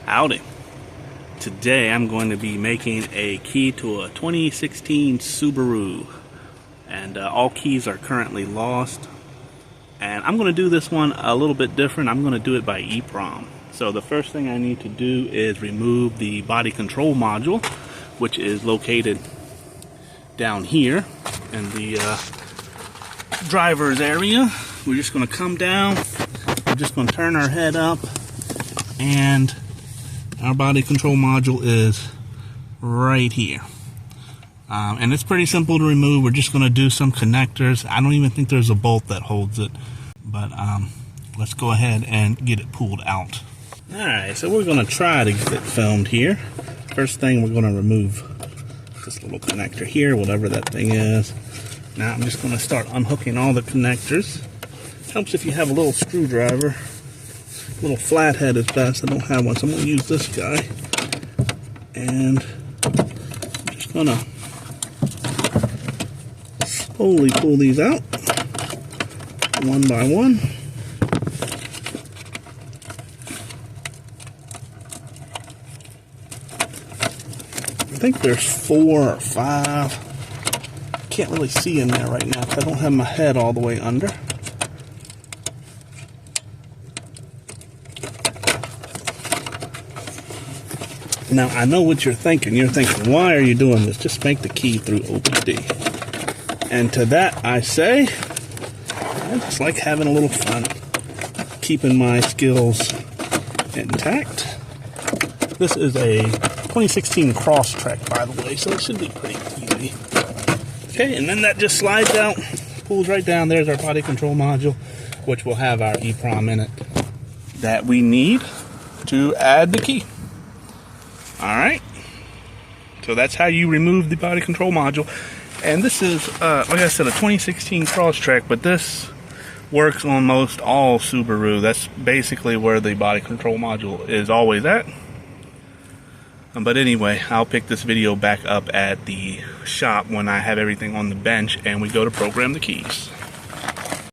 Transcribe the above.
Howdy. Today I'm going to be making a key to a 2016 Subaru, and all keys are currently lost, and I'm going to do this one a little bit different. I'm going to do it by EEPROM. So the first thing I need to do is remove the body control module, which is located down here in the driver's area. We're just going to come down, we're just going to turn our head up, and our body control module is right here. And it's pretty simple to remove. We're just going to do some connectors. I don't even think there's a bolt that holds it, but let's go ahead and get it pulled out. Alright, so we're going to try to get it filmed here. First thing, we're going to remove this little connector here, whatever that thing is. Now I'm just going to start unhooking all the connectors. Helps if you have a little screwdriver. A little flathead is best. I don't have one, so I'm going to use this guy. And I'm just going to slowly pull these out, one by one. I think there's 4 or 5. Can't really see in there right now because I don't have my head all the way under. Now, I know what you're thinking. You're thinking, why are you doing this? Just make the key through OPD. And to that, I say, I just like having a little fun, keeping my skills intact. This is a 2016 Crosstrek, by the way, so it should be pretty easy. Okay, and then that just slides out, pulls right down. There's our body control module, which will have our EEPROM in it that we need to add the key. Alright, so that's how you remove the body control module. And this is, like I said, a 2016 Crosstrek, but this works on most all Subaru. That's basically where the body control module is always at. But anyway, I'll pick this video back up at the shop when I have everything on the bench and we go to program the keys.